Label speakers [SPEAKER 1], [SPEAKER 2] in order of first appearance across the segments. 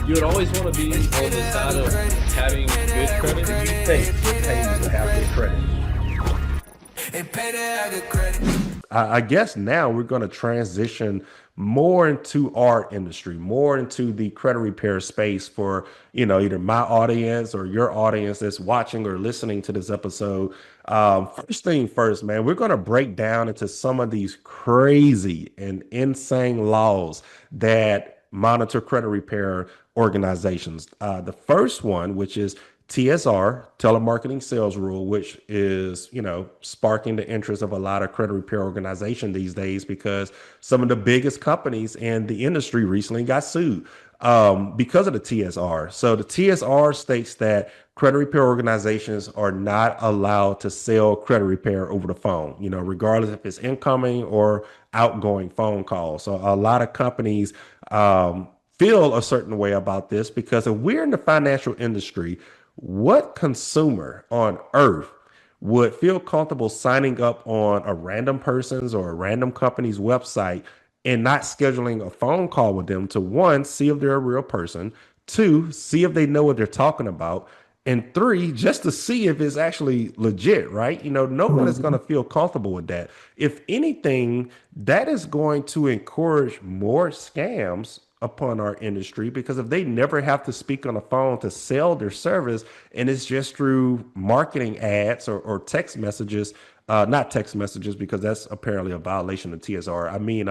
[SPEAKER 1] you would always want to be on the side of having good credit.
[SPEAKER 2] Do you think it pays to have good credit? I guess now we're going to transition more into our industry, more into the credit repair space for, either my audience or your audience that's watching or listening to this episode. First thing first, man, we're going to break down into some of these crazy and insane laws that monitor credit repair organizations. The first one, which is TSR, Telemarketing Sales Rule, which is, sparking the interest of a lot of credit repair organization these days because some of the biggest companies in the industry recently got sued because of the TSR. So the TSR states that credit repair organizations are not allowed to sell credit repair over the phone, regardless if it's incoming or outgoing phone calls. So a lot of companies feel a certain way about this because if we're in the financial industry, what consumer on earth would feel comfortable signing up on a random person's or a random company's website and not scheduling a phone call with them to, one, see if they're a real person, two, see if they know what they're talking about, and three, just to see if it's actually legit, right? No one is going to feel comfortable with that. If anything, that is going to encourage more scams upon our industry because if they never have to speak on the phone to sell their service and it's just through marketing ads or text messages, not text messages because that's apparently a violation of TSR. I mean,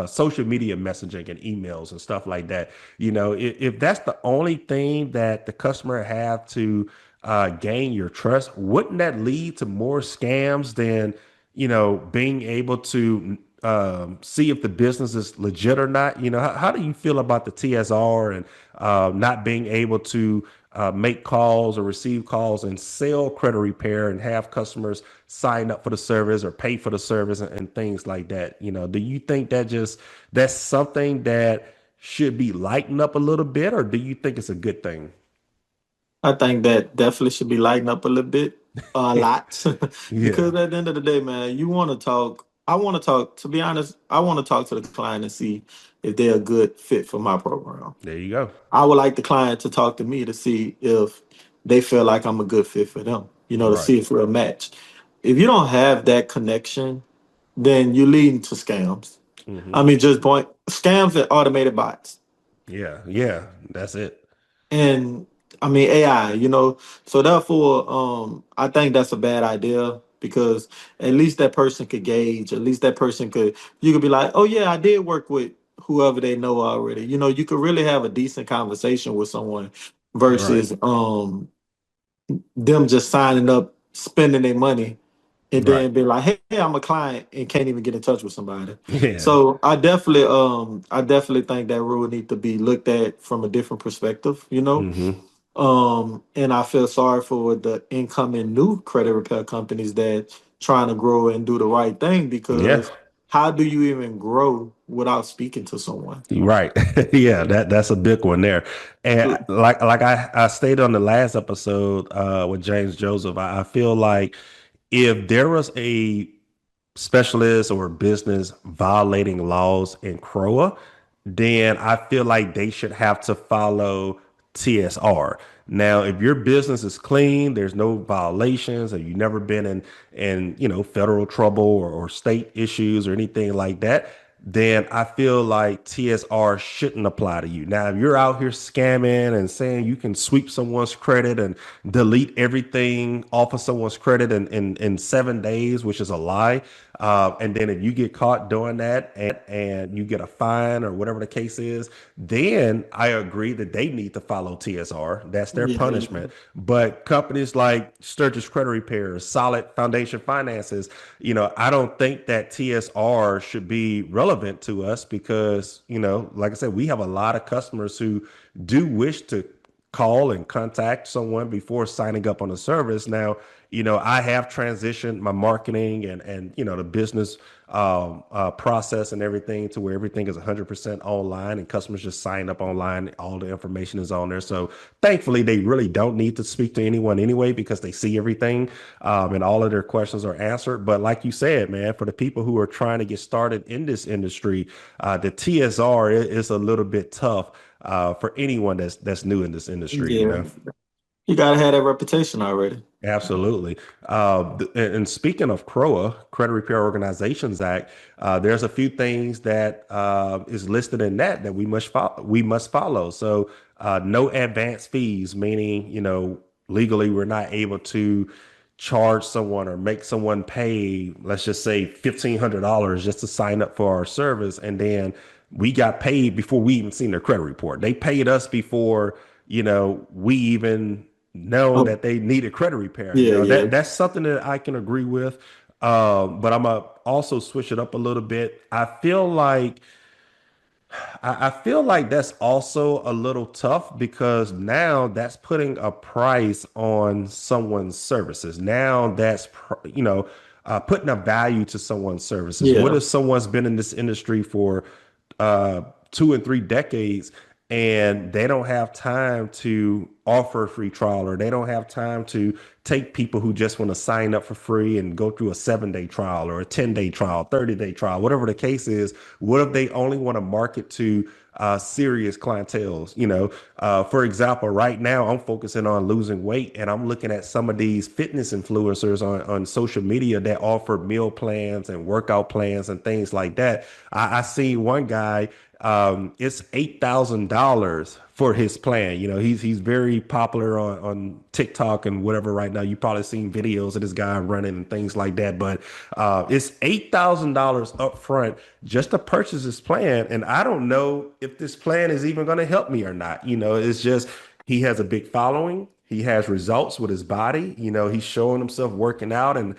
[SPEAKER 2] social media messaging and emails and stuff like that. If that's the only thing that the customer have to gain your trust, wouldn't that lead to more scams than, being able to see if the business is legit or not? How do you feel about the TSR and not being able to make calls or receive calls and sell credit repair and have customers sign up for the service or pay for the service and things like that? Do you think that's something that should be lightened up a little bit, or do you think it's a good thing?
[SPEAKER 3] I think that definitely should be lightened up a little bit, a lot,
[SPEAKER 2] Yeah,
[SPEAKER 3] because at the end of the day, man, you want to talk. I want to talk. To be honest, I want to talk to the client and see if they're a good fit for my program.
[SPEAKER 2] there you go.
[SPEAKER 3] I would like the client to talk to me to see if they feel like I'm a good fit for them. To
[SPEAKER 2] Right.
[SPEAKER 3] see if we're a match. If you don't have that connection, then you're leading to scams.
[SPEAKER 2] Hmm.
[SPEAKER 3] I mean, just point scams and automated bots.
[SPEAKER 2] Yeah, that's it.
[SPEAKER 3] And I mean AI, so therefore, I think that's a bad idea because at least that person could gauge, at least that person could, you could be like, oh yeah, I did work with whoever they know already. You could really have a decent conversation with someone
[SPEAKER 2] Right.
[SPEAKER 3] versus them just signing up, spending their money, and
[SPEAKER 2] Right.
[SPEAKER 3] then be like, hey, I'm a client and can't even get in touch with somebody.
[SPEAKER 2] Yeah.
[SPEAKER 3] So I definitely think that rule need to be looked at from a different perspective.
[SPEAKER 2] Hmm.
[SPEAKER 3] And I feel sorry for the incoming new credit repair companies that trying to grow and do the right thing
[SPEAKER 2] Yeah.
[SPEAKER 3] because how do you even grow without speaking to someone?
[SPEAKER 2] Right. Yeah, that's a big one there. And like I stated on the last episode with James Joseph, I feel like if there was a specialist or business violating laws in CROA, then I feel like they should have to follow TSR. Now, if your business is clean, there's no violations, and you've never been in federal trouble or state issues or anything like that, then I feel like TSR shouldn't apply to you. Now, if you're out here scamming and saying you can sweep someone's credit and delete everything off of someone's credit in 7 days, which is a lie. And then if you get caught doing that and you get a fine or whatever the case is, then I agree that they need to follow TSR. That's their
[SPEAKER 3] Yeah,
[SPEAKER 2] punishment. But companies like Sturgis Credit Repair, Solid Foundation Finances, I don't think that TSR should be relevant to us because, like I said, we have a lot of customers who do wish to call and contact someone before signing up on a service. Now, I have transitioned my marketing and the business process and everything to where everything is 100% online and customers just sign up online. All the information is on there. So thankfully, they really don't need to speak to anyone anyway because they see everything and all of their questions are answered. But like you said, man, for the people who are trying to get started in this industry, the TSR is a little bit tough for anyone that's new in this industry.
[SPEAKER 3] Yeah, you gotta have that reputation already.
[SPEAKER 2] Absolutely. And speaking of CROA, Credit Repair Organizations Act, there's a few things that is listed in that we must follow. We must follow. So no advance fees, meaning legally we're not able to charge someone or make someone pay, let's just say $1,500 just to sign up for our service, and then we got paid before we even seen their credit report. They paid us before we even known
[SPEAKER 3] Oh,
[SPEAKER 2] that they needed credit repair.
[SPEAKER 3] yeah, yeah,
[SPEAKER 2] That's something that I can agree with. But I'm gonna also switch it up a little bit. I feel like that's also a little tough because now that's putting a price on someone's services. Now that's putting a value to someone's services. What
[SPEAKER 3] yeah,
[SPEAKER 2] if someone's been in this industry for 2 and 3 decades and they don't have time to offer a free trial, or they don't have time to take people who just want to sign up for free and go through a 7-day trial or a 10-day trial, 30-day trial, whatever the case is. What if they only want to market to serious clientels? For example, right now I'm focusing on losing weight and I'm looking at some of these fitness influencers on social media that offer meal plans and workout plans and things like that. I see one guy, it's $8,000 for his plan. He's very popular on TikTok and whatever right now. You probably seen videos of this guy running and things like that. But it's $8,000 up front just to purchase this plan. And I don't know if this plan is even going to help me or not. It's just he has a big following. He has results with his body. He's showing himself working out and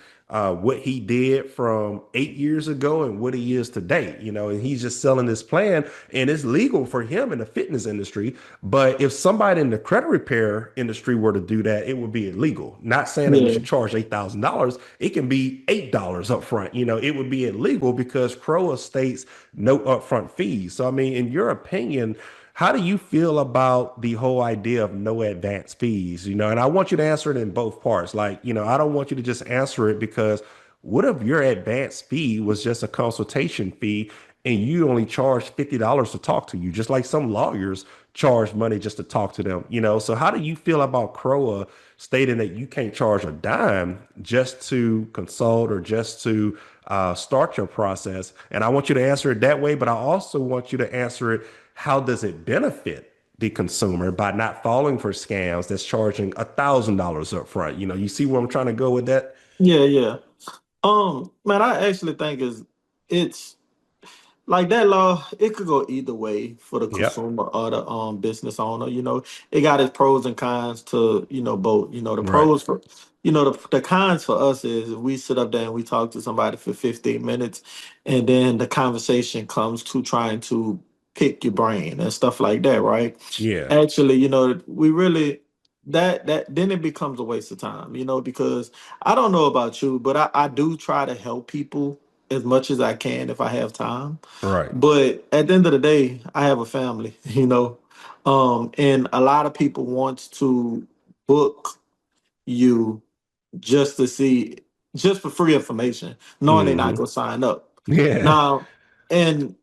[SPEAKER 2] what he did from 8 years ago and what he is today, and he's just selling this plan and it's legal for him in the fitness industry. But if somebody in the credit repair industry were to do that, it would be illegal. Not saying that you
[SPEAKER 3] yeah.
[SPEAKER 2] should charge $8,000. It can be $8 up front. It would be illegal because CROA states no upfront fees. So, I mean, in your opinion, how do you feel about the whole idea of no advance fees? And I want you to answer it in both parts. Like, I don't want you to just answer it because what if your advance fee was just a consultation fee and you only charge $50 to talk to you, just like some lawyers charge money just to talk to them? So how do you feel about CROA stating that you can't charge a dime just to consult or just to start your process? And I want you to answer it that way, but I also want you to answer it, how does it benefit the consumer by not falling for scams that's charging $1,000 up front? You see where I'm trying to go with that?
[SPEAKER 3] Yeah, yeah. Man, I actually think it's like that law, it could go either way for the
[SPEAKER 2] Yep.
[SPEAKER 3] consumer or the business owner. It got its pros and cons to, both. The
[SPEAKER 2] Right.
[SPEAKER 3] pros for the cons for us is if we sit up there and we talk to somebody for 15 minutes and then the conversation comes to trying to pick your brain and stuff like that, right?
[SPEAKER 2] Yeah.
[SPEAKER 3] Actually, we really that then it becomes a waste of time, because I don't know about you, but I do try to help people as much as I can if I have time.
[SPEAKER 2] Right.
[SPEAKER 3] But at the end of the day, I have a family, and a lot of people want to book you just to see, just for free information, knowing they're not
[SPEAKER 2] Hmm.
[SPEAKER 3] gonna sign up.
[SPEAKER 2] Yeah.
[SPEAKER 3] Now, and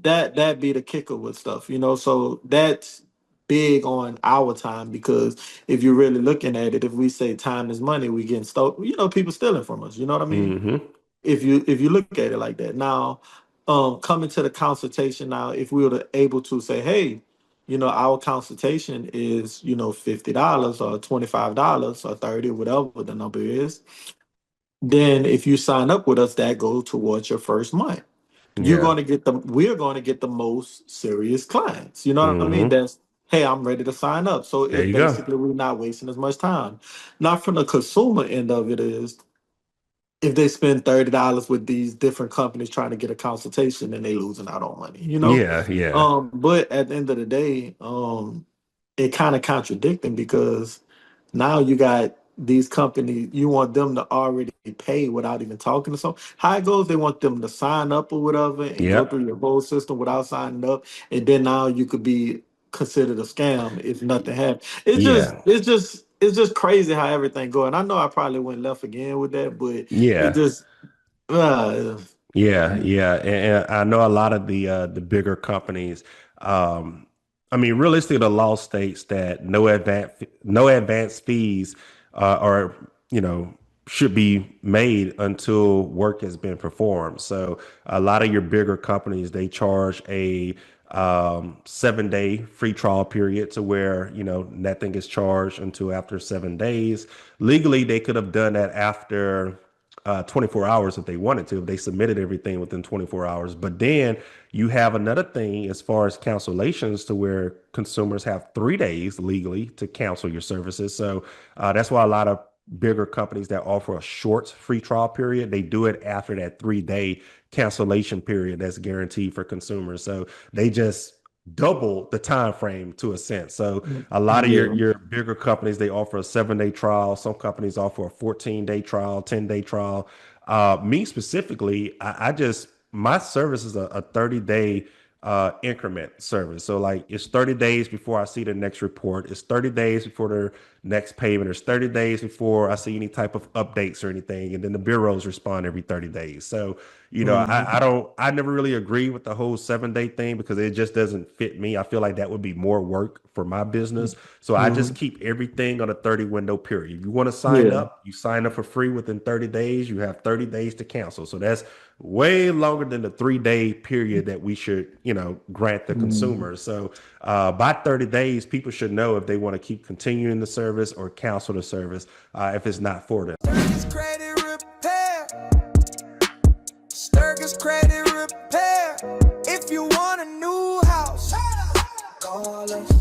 [SPEAKER 3] that be the kicker with stuff, So that's big on our time because if you're really looking at it, if we say time is money, we getting stole, people stealing from us. You know what I mean?
[SPEAKER 2] Hmm.
[SPEAKER 3] If you look at it like that. Now, coming to the consultation now, if we were able to say, hey, our consultation is, $50 or $25 or 30, whatever the number is, then if you sign up with us, that goes towards your first month.
[SPEAKER 2] Yeah.
[SPEAKER 3] We're going to get the most serious clients. You know what I mean?
[SPEAKER 2] Hmm.
[SPEAKER 3] That's, hey, I'm ready to sign up. So
[SPEAKER 2] There
[SPEAKER 3] it
[SPEAKER 2] you go.
[SPEAKER 3] basically, we're not wasting as much time. Not from the consumer end of it is, if they spend $30 with these different companies trying to get a consultation, then they losing out on money.
[SPEAKER 2] Yeah. Yeah.
[SPEAKER 3] But at the end of the day, it kind of contradicting because now you got these companies, you want them to already pay without even talking to someone. How it goes, they want them to sign up or whatever and go through
[SPEAKER 2] Yep.
[SPEAKER 3] your whole system without signing up, and then now you could be considered a scam if nothing happened.
[SPEAKER 2] Yeah.
[SPEAKER 3] It's just crazy how everything go. And I know I probably went left again with that, but it
[SPEAKER 2] Yeah.
[SPEAKER 3] just uh,
[SPEAKER 2] Yeah, yeah, and I know a lot of the bigger companies. Um, I mean, realistically, the law states that no advance fees are should be made until work has been performed. So a lot of your bigger companies, they charge a 7 day free trial period to where nothing is charged until after 7 days. Legally, they could have done that after 24 hours if they wanted to, if they submitted everything within 24 hours. But then you have another thing as far as cancellations to where consumers have 3 days legally to cancel your services. So that's why a lot of bigger companies that offer a short free trial period, they do it after that 3 day cancellation period that's guaranteed for consumers. So they just double the time frame to a sense. So a lot of your
[SPEAKER 3] yeah.
[SPEAKER 2] your bigger companies, they offer a 7 day trial. Some companies offer a 14 day trial, 10 day trial. Me specifically, I just my service is a 30 day increment service. So like it's 30 days before I see the next report. It's 30 days before the next payment. It's 30 days before I see any type of updates or anything. And then the bureaus respond every 30 days. So,
[SPEAKER 3] Mhm.
[SPEAKER 2] I never really agree with the whole 7 day thing because it just doesn't fit me. I feel like that would be more work for my business. So I just
[SPEAKER 3] Mhm.
[SPEAKER 2] keep everything on a 30 window period. If you want to sign
[SPEAKER 3] Yeah.
[SPEAKER 2] up, you sign up for free within 30 days. You have 30 days to cancel. So that's way longer than the 3 day period that we should, grant the
[SPEAKER 3] Mhm.
[SPEAKER 2] consumer. So by 30 days, people should know if they want to keep continuing the service or cancel the service if it's not for them.
[SPEAKER 4] Stirgus credit repair. Stirgus credit repair. If you want a new house, call us.